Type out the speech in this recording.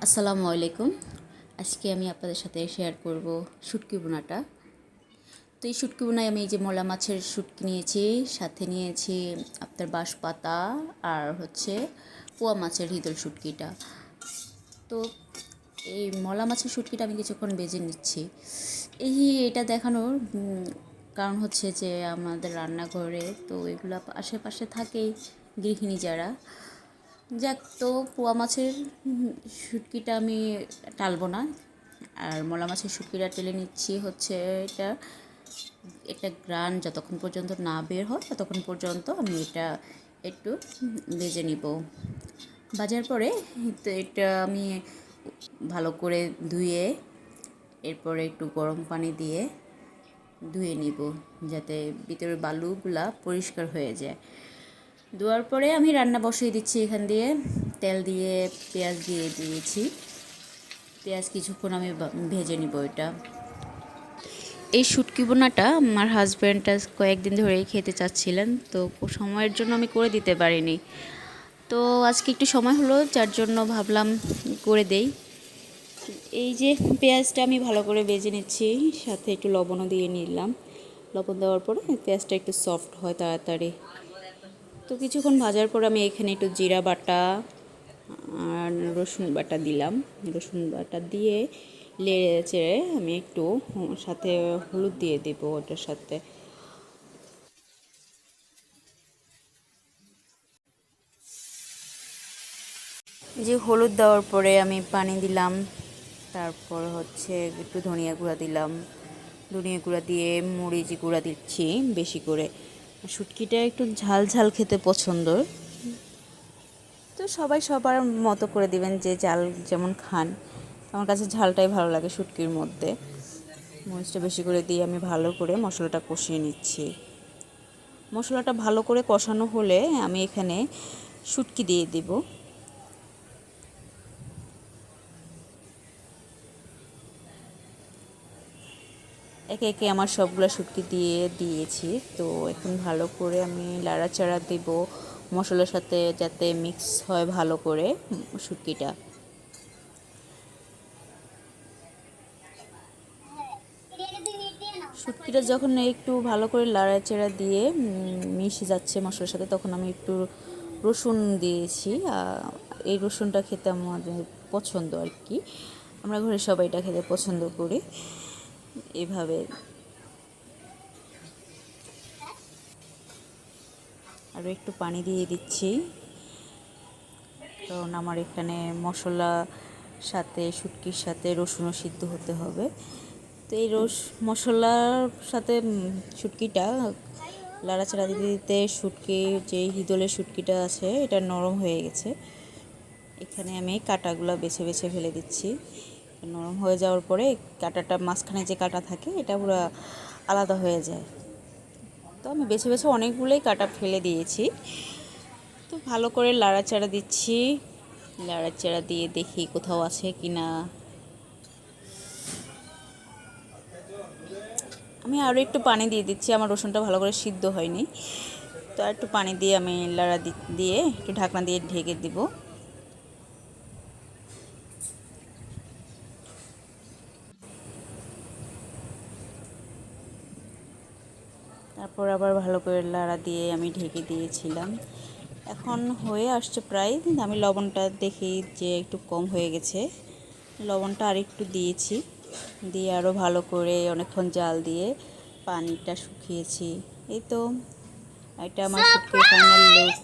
আসসালামু আলাইকুম। আজকে আমি আপনাদের সাথে শেয়ার করব শুটকি বোনাটা। তো এই শুটকি বোনায় আমি এই যে মলা মাছের শুটকি নিয়েছি, সাথে নিয়েছি আপনার বাঁশপাতা আর হচ্ছে পোয়া মাছের হিদল শুটকিটা। তো এই মলা মাছের শুটকিটা আমি কিছুক্ষণ ভেজে নিচ্ছি। এটা দেখানোর কারণ হচ্ছে যে আমাদের রান্নাঘরে তো এগুলো আশেপাশে থাকেই গৃহিণী যারা। যাক, তো পোয়া মাছের শুটকিটা আমি টালবো না, আর মলা মাছের শুটকিটা টেলে নিচ্ছি হচ্ছে এটা একটা গ্রান যতক্ষণ পর্যন্ত না বের হয় ততক্ষণ পর্যন্ত আমি এটা একটু ভেজে নিব। ভাজার পরে তো এটা আমি ভালো করে ধুয়ে এরপরে একটু গরম পানি দিয়ে ধুয়ে নিব, যাতে ভিতরের বালুগুলা পরিষ্কার হয়ে যায়। ধোয়ার পরে আমি রান্না বসিয়ে দিচ্ছি। এখান দিয়ে তেল দিয়ে পেঁয়াজ দিয়ে দিয়েছি। পেঁয়াজ কিছুক্ষণ আমি ভেজে নিব। এটা এই শুটকি বোনাটা আমার হাজব্যান্ডটা কয়েকদিন ধরেই খেতে চাচ্ছিলেন, তো সময়ের জন্য আমি করে দিতে পারিনি। তো আজকে একটু সময় হলো, যার জন্য ভাবলাম করে দেই। এই যে পেঁয়াজটা আমি ভালো করে ভেজে নিচ্ছি, সাথে একটু লবণও দিয়ে নিলাম। লবণ দেওয়ার পরে পেঁয়াজটা একটু সফট হয় তাড়াতাড়ি। তো কিছুক্ষণ ভাজার পর আমি এখানে একটু জিরা বাটা আর রসুন বাটা দিলাম। রসুন বাটা দিয়ে নেড়ে চেড়ে আমি একটু সাথে হলুদ দিয়ে দেবো ওটার সাথে। যে হলুদ দেওয়ার পরে আমি পানি দিলাম, তারপর হচ্ছে একটু ধনিয়া গুঁড়া দিলাম। ধনিয়া গুঁড়া দিয়ে মরিচ গুঁড়া দিচ্ছি বেশি করে। শুটকিটা একটু ঝাল ঝাল খেতে পছন্দ, তো সবাই সবার মতো করে দিবেন, যে ঝাল যেমন খান। আমার কাছে ঝালটাই ভালো লাগে শুটকির মধ্যে। মরিচটা বেশি করে দিয়ে আমি ভালো করে মশলাটা কষিয়ে নিচ্ছি। মশলাটা ভালো করে কষানো হলে আমি এখানে শুটকি দিয়ে দিব। একে একে আমার সবগুলো শুটকি দিয়ে দিয়েছি। তো এখন ভালো করে আমি লাড়াচাড়া দেব মশলার সাথে, যাতে মিক্স হয় ভালো করে শুটকিটা। শুটকিটা যখন একটু ভালো করে লাড়াচাড়া দিয়ে মিশে যাচ্ছে মশলার সাথে, তখন আমি একটু রসুন দিয়েছি। এই রসুনটা খেতে আমাদের পছন্দ আর কি, আমরা ঘরে সবাই এটা খেতে পছন্দ করি। এভাবে আরও একটু পানি দিয়ে দিচ্ছি, কারণ আমার এখানে মশলা সাথে শুটকির সাথে রসুনও সিদ্ধ হতে হবে। তো এই মশলার সাথে শুটকিটা লাড়াচাড়া দিতে দিতে শুটকির যে হিদলের শুটকিটা আছে এটা নরম হয়ে গেছে। এখানে আমি কাঁটাগুলো বেছে বেছে ফেলে দিচ্ছি। নরম হয়ে যাওয়ার পরে কাঁটাটা, মাঝখানে যে কাঁটা থাকে এটা পুরো আলাদা হয়ে যায়। তো আমি বেছে বেছে অনেকগুলোই কাঁটা ফেলে দিয়েছি। তো ভালো করে লাড়াচাড়া দিচ্ছি। লাড়াচাড়া দিয়ে দেখি কোথাও আছে কি না। আমি আরও একটু পানি দিয়ে দিচ্ছি, আমার রসুনটা ভালো করে সিদ্ধ হয়নি। তো আর একটু পানি দিয়ে আমি দিয়ে একটু ঢাকনা দিয়ে ঢেকে দিব। তারপর আবার ভালো করে লাড়া দিয়ে আমি ঢেকে দিয়েছিলাম। এখন হয়ে আসছে প্রায়। আমি লবণটা দেখি যে একটু কম হয়ে গেছে, লবণটা আর একটু দিয়েছি। দিয়ে আরও ভালো করে অনেকক্ষণ জাল দিয়ে পানিটা শুকিয়েছি। এই তো এটা আমার শুটকির ফাইনাল লুক।